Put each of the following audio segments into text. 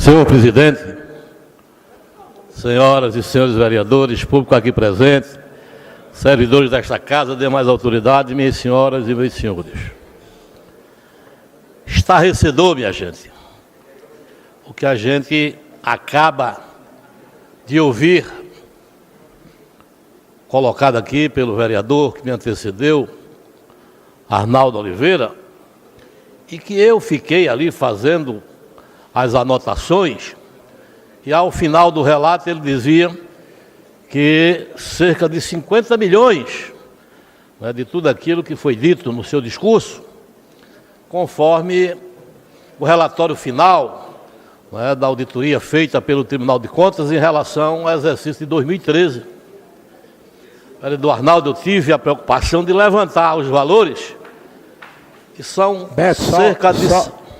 Senhor presidente, senhoras e senhores vereadores, público aqui presente, servidores desta casa, demais autoridades, minhas senhoras e meus senhores. Estarrecedor, minha gente, o que a gente acaba de ouvir, colocado aqui pelo vereador que me antecedeu, Arnaldo Oliveira, e que eu fiquei ali fazendo as anotações, e ao final do relato ele dizia que cerca de 50 milhões, né, de tudo aquilo que foi dito no seu discurso, conforme o relatório final, né, da auditoria feita pelo Tribunal de Contas em relação ao exercício de 2013. Vereador Arnaldo, eu tive a preocupação de levantar os valores, que são Beto, cerca de...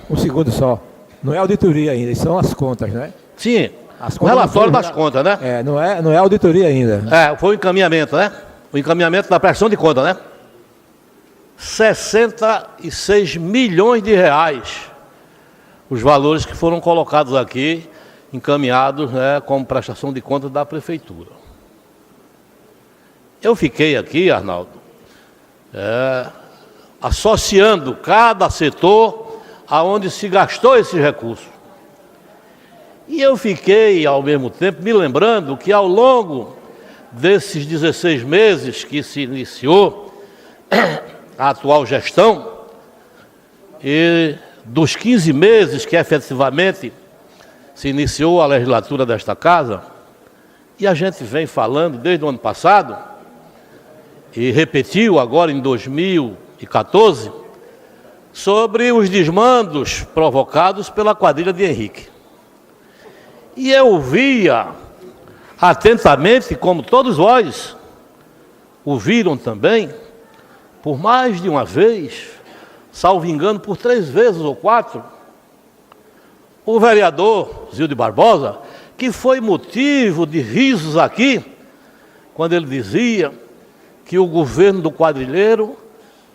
Um segundo só. Não é auditoria ainda, são as contas, né? Sim, As o relatório das contas, né? Não é auditoria ainda. Foi o encaminhamento, né? O encaminhamento da prestação de conta, né? 66 milhões de reais os valores que foram colocados aqui, encaminhados, né, como prestação de contas da prefeitura. Eu fiquei aqui, Arnaldo, associando cada setor aonde se gastou esses recursos. E eu fiquei, ao mesmo tempo, me lembrando que ao longo desses 16 meses que se iniciou a atual gestão, e dos 15 meses que efetivamente se iniciou a legislatura desta casa, e a gente vem falando desde o ano passado, e repetiu agora em 2014, sobre os desmandos provocados pela quadrilha de Henrique. E eu via atentamente, como todos vós ouviram também, por mais de uma vez, salvo engano, por 3 vezes ou 4, o vereador Zildo Barbosa, que foi motivo de risos aqui, quando ele dizia que o governo do quadrilheiro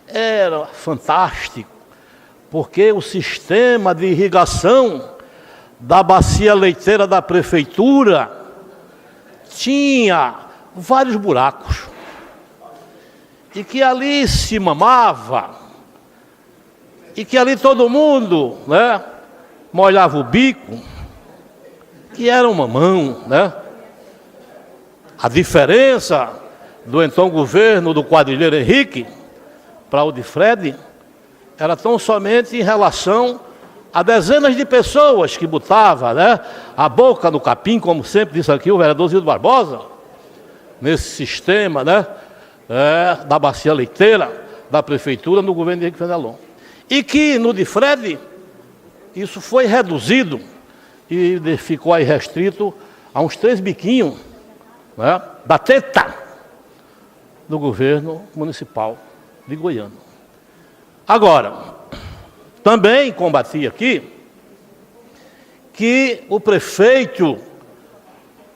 era fantástico, porque o sistema de irrigação da bacia leiteira da prefeitura tinha vários buracos, e que ali se mamava, e que ali todo mundo, né, molhava o bico, que era um mamão, né? A diferença do então governo do quadrilheiro Henrique para o de Fred era tão somente em relação a dezenas de pessoas que botavam, né, a boca no capim, como sempre disse aqui o vereador Zildo Barbosa, nesse sistema, né, da bacia leiteira da prefeitura no governo de Henrique Fenelon. E que no de Fred isso foi reduzido e ficou aí restrito a uns 3 biquinhos, né, da teta do governo municipal de Goiânia. Agora, também combati aqui que o prefeito,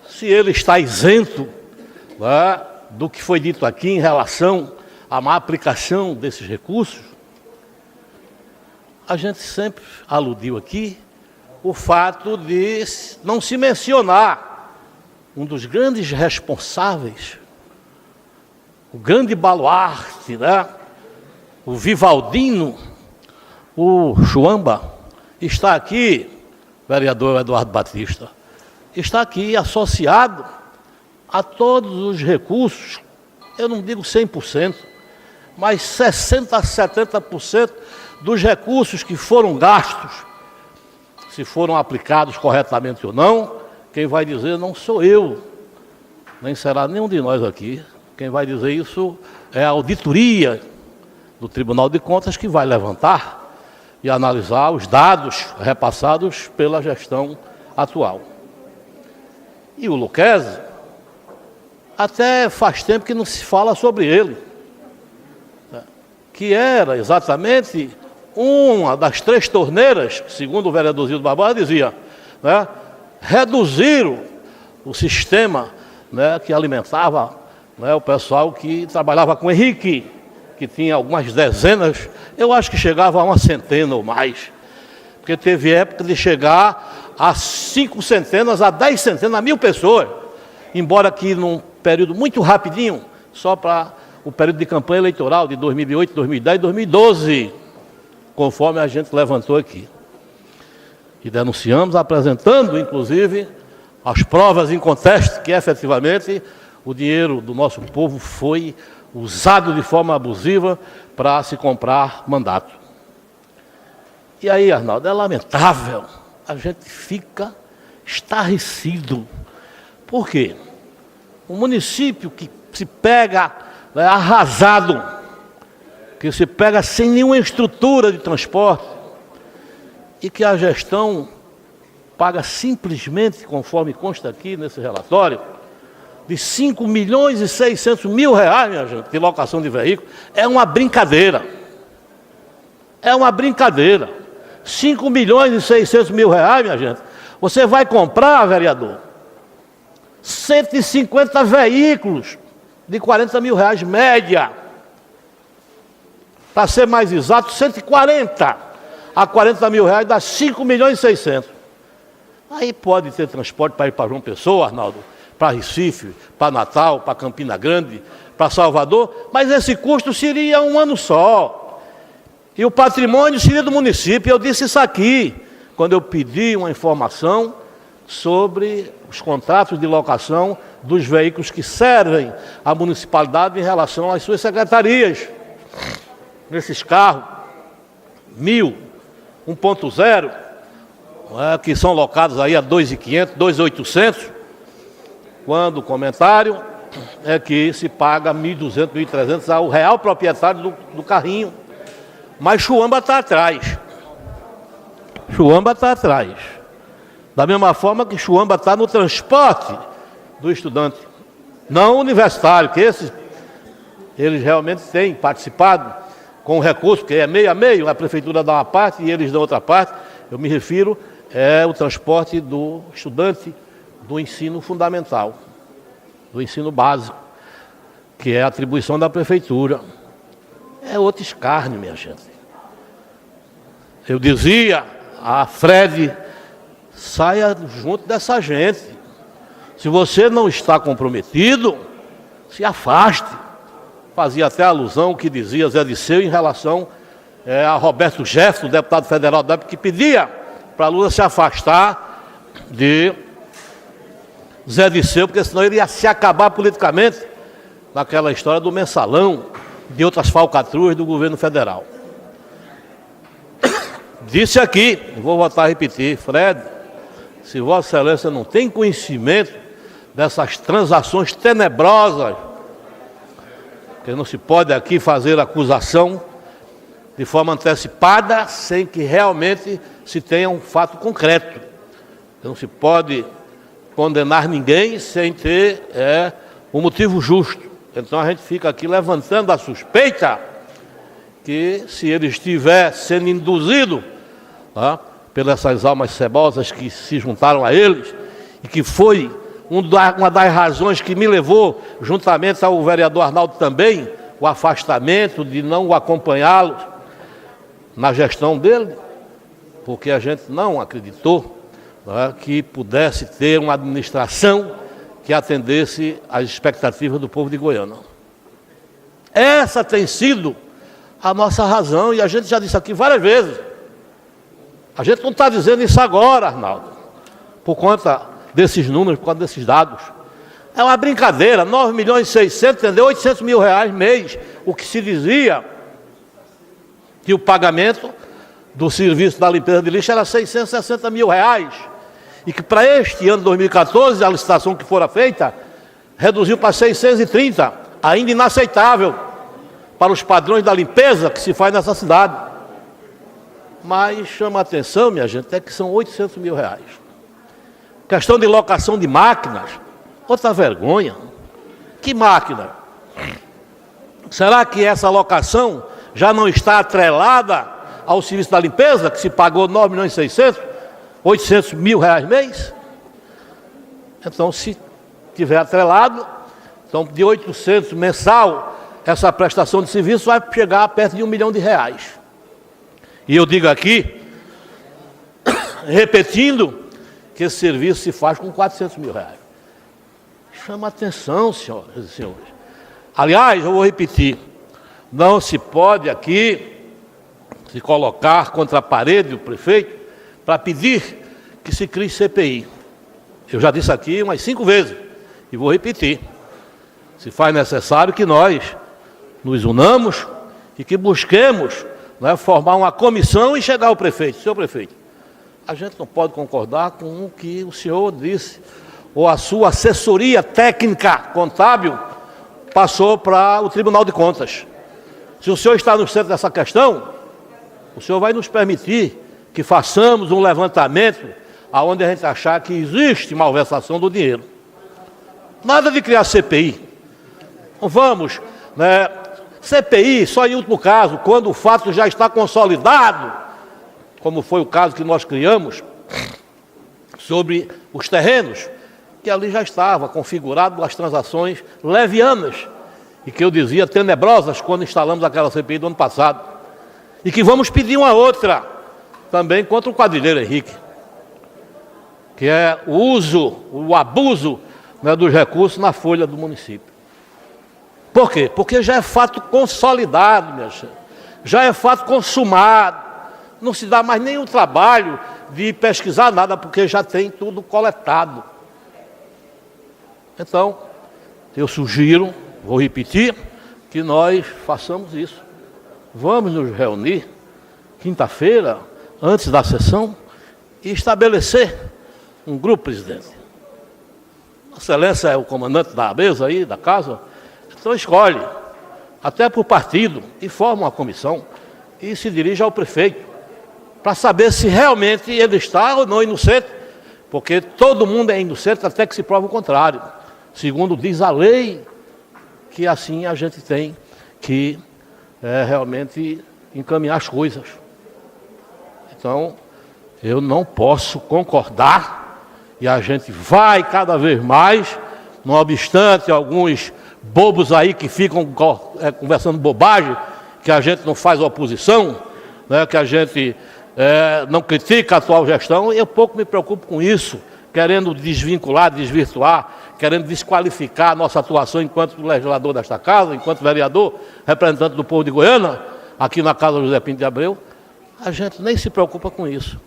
se ele está isento, né, do que foi dito aqui em relação à má aplicação desses recursos, a gente sempre aludiu aqui o fato de não se mencionar um dos grandes responsáveis, o grande baluarte, né, o Vivaldino, o Chuamba, está aqui, vereador Eduardo Batista, está aqui associado a todos os recursos, eu não digo 100%, mas 60% a 70% dos recursos que foram gastos, se foram aplicados corretamente ou não, quem vai dizer não sou eu, nem será nenhum de nós aqui, quem vai dizer isso é a auditoria do Tribunal de Contas, que vai levantar e analisar os dados repassados pela gestão atual. E o Luquezzi, até faz tempo que não se fala sobre ele, né, que era exatamente uma das 3 torneiras, segundo o vereador Zildo Barbosa dizia, né, reduziram o sistema, né, que alimentava, né, o pessoal que trabalhava com Henrique, que tinha algumas dezenas, eu acho que chegava a uma centena ou mais, porque teve época de chegar a 5 centenas, a 10 centenas, a 1000 pessoas, embora que num período muito rapidinho, só para o período de campanha eleitoral de 2008, 2010 e 2012, conforme a gente levantou aqui. E denunciamos, apresentando, inclusive, as provas em conteste que, efetivamente, o dinheiro do nosso povo foi usado de forma abusiva para se comprar mandato. E aí, Arnaldo, é lamentável, a gente fica estarrecido. Por quê? Um município que se pega arrasado, que se pega sem nenhuma estrutura de transporte, e que a gestão paga simplesmente, conforme consta aqui nesse relatório, de 5.600.000 reais, minha gente, de locação de veículo, é uma brincadeira. É uma brincadeira. 5.600.000 reais, minha gente, você vai comprar, vereador, 150 veículos de 40 mil reais média. Para ser mais exato, 140 a 40 mil reais dá 5.600.000. Aí pode ter transporte para ir para João Pessoa, Arnaldo, para Recife, para Natal, para Campina Grande, para Salvador, mas esse custo seria um ano só. E o patrimônio seria do município. Eu disse isso aqui, quando eu pedi uma informação sobre os contratos de locação dos veículos que servem à municipalidade em relação às suas secretarias. Nesses carros, 1.000, 1.0, que são locados aí a 2.500, 2.800, quando o comentário é que se paga 1.200, 1.300 ao real proprietário do carrinho. Mas Chuamba está atrás. Chuamba está atrás. Da mesma forma que Chuamba está no transporte do estudante, não universitário, que eles realmente têm participado com o recurso, que é meio a meio, a prefeitura dá uma parte e eles dão outra parte. Eu me refiro o transporte do estudante do ensino fundamental, do ensino básico, que é a atribuição da prefeitura. É outro escárnio, minha gente. Eu dizia a Fred, saia junto dessa gente. Se você não está comprometido, se afaste. Fazia até alusão ao que dizia Zé Disseu em relação a Roberto Jefferson, deputado federal da época, que pedia para Lula se afastar de Zé Disseu, porque senão ele ia se acabar politicamente naquela história do mensalão, de outras falcatruas do governo federal. Disse aqui, vou voltar a repetir, Fred, se Vossa Excelência não tem conhecimento dessas transações tenebrosas, que não se pode aqui fazer acusação de forma antecipada sem que realmente se tenha um fato concreto. Não se pode condenar ninguém sem ter um motivo justo. Então a gente fica aqui levantando a suspeita que se ele estiver sendo induzido pelas almas cebosas que se juntaram a eles, e que foi uma das razões que me levou, juntamente ao vereador Arnaldo também, o afastamento de não o acompanhá-lo na gestão dele, porque a gente não acreditou que pudesse ter uma administração que atendesse às expectativas do povo de Goiânia. Essa tem sido a nossa razão, e a gente já disse aqui várias vezes. A gente não está dizendo isso agora, Arnaldo, por conta desses números, por conta desses dados. É uma brincadeira, 9.600.000, entendeu? 800 mil reais mês, o que se dizia que o pagamento do serviço da limpeza de lixo era 660 mil reais. E que para este ano, 2014, a licitação que fora feita, reduziu para 630, ainda inaceitável para os padrões da limpeza que se faz nessa cidade. Mas chama a atenção, minha gente, é que são 800 mil reais. Questão de locação de máquinas, outra vergonha. Que máquina? Será que essa locação já não está atrelada ao serviço da limpeza, que se pagou 9.600.000, 800 mil reais mês? Então, se tiver atrelado, então de 800 mensal, essa prestação de serviço vai chegar a perto de R$1 milhão. E eu digo aqui, repetindo, que esse serviço se faz com 400 mil reais. Chama atenção, senhoras e senhores. Aliás, eu vou repetir, não se pode aqui se colocar contra a parede o prefeito para pedir que se crie CPI. Eu já disse aqui umas 5 vezes e vou repetir. Se faz necessário que nós nos unamos e que busquemos, né, formar uma comissão e chegar ao prefeito. Senhor prefeito, a gente não pode concordar com o que o senhor disse, ou a sua assessoria técnica contábil passou para o Tribunal de Contas. Se o senhor está no centro dessa questão, o senhor vai nos permitir que façamos um levantamento aonde a gente achar que existe malversação do dinheiro. Nada de criar CPI. Não vamos, né? CPI só em último caso, quando o fato já está consolidado, como foi o caso que nós criamos sobre os terrenos, que ali já estava configurado as transações levianas, e que eu dizia tenebrosas quando instalamos aquela CPI do ano passado, e que vamos pedir uma outra, também contra o quadrilheiro Henrique, que é o uso, o abuso, né, dos recursos na folha do município. Por quê? Porque já é fato consolidado, minha gente, já é fato consumado, não se dá mais nenhum trabalho de pesquisar nada, porque já tem tudo coletado. Então, eu sugiro, vou repetir, que nós façamos isso. Vamos nos reunir quinta-feira, antes da sessão, e estabelecer um grupo, presidente. Excelência é o comandante da mesa aí, da casa, então escolhe, até por partido, e forma uma comissão, e se dirige ao prefeito, para saber se realmente ele está ou não inocente, porque todo mundo é inocente até que se prove o contrário. Segundo diz a lei, que assim a gente tem que realmente encaminhar as coisas. Então, eu não posso concordar, e a gente vai cada vez mais, não obstante alguns bobos aí que ficam conversando bobagem, que a gente não faz oposição, né, que a gente não critica a atual gestão, e eu pouco me preocupo com isso, querendo desvincular, desvirtuar, querendo desqualificar a nossa atuação enquanto legislador desta casa, enquanto vereador, representante do povo de Goiânia, aqui na casa José Pinto de Abreu. A gente nem se preocupa com isso.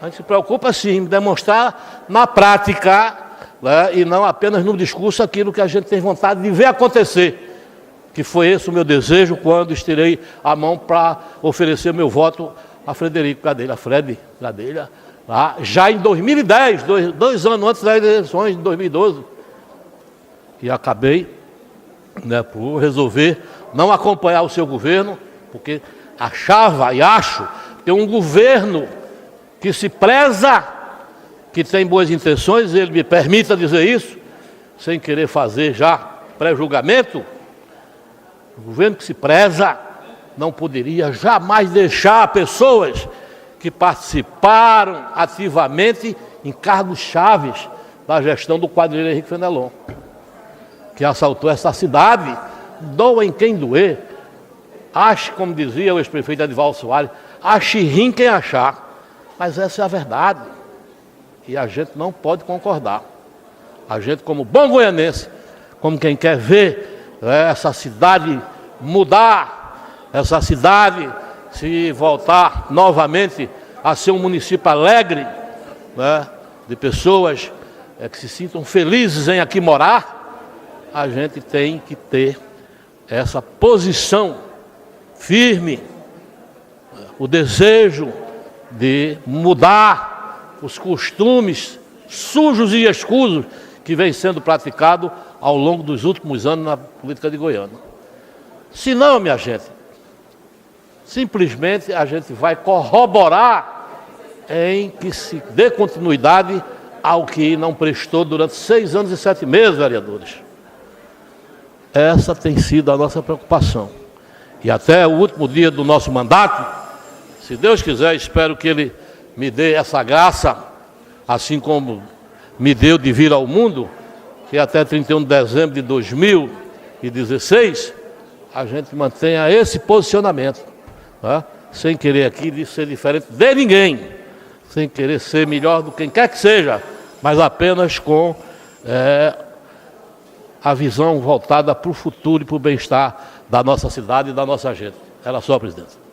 A gente se preocupa, sim, em demonstrar na prática, né, e não apenas no discurso aquilo que a gente tem vontade de ver acontecer, que foi esse o meu desejo quando estirei a mão para oferecer meu voto a Frederico Gadelha, Fred Gadelha, lá, já em 2010, dois anos antes das eleições de 2012. E acabei, né, por resolver não acompanhar o seu governo, porque achava e acho que um governo que se preza, que tem boas intenções, ele me permita dizer isso, sem querer fazer já pré-julgamento, o governo que se preza não poderia jamais deixar pessoas que participaram ativamente em cargos chaves da gestão do quadrilheiro Henrique Fenelon, que assaltou essa cidade, doa em quem doer, ache, como dizia o ex-prefeito Edivaldo Soares, ache rim quem achar, mas essa é a verdade, e a gente não pode concordar. A gente, como bom goianense, como quem quer ver essa cidade mudar, essa cidade se voltar novamente a ser um município alegre, né, de pessoas que se sintam felizes em aqui morar, a gente tem que ter essa posição firme, o desejo de mudar os costumes sujos e escusos que vem sendo praticado ao longo dos últimos anos na política de Goiânia. Se não, minha gente, simplesmente a gente vai corroborar em que se dê continuidade ao que não prestou durante 6 anos e 7 meses, vereadores. Essa tem sido a nossa preocupação. E até o último dia do nosso mandato, se Deus quiser, espero que Ele me dê essa graça, assim como me deu de vir ao mundo, que até 31 de dezembro de 2016, a gente mantenha esse posicionamento, tá? Sem querer aqui ser diferente de ninguém, sem querer ser melhor do que quem quer que seja, mas apenas com a visão voltada para o futuro e para o bem-estar da nossa cidade e da nossa gente. Era só, presidente.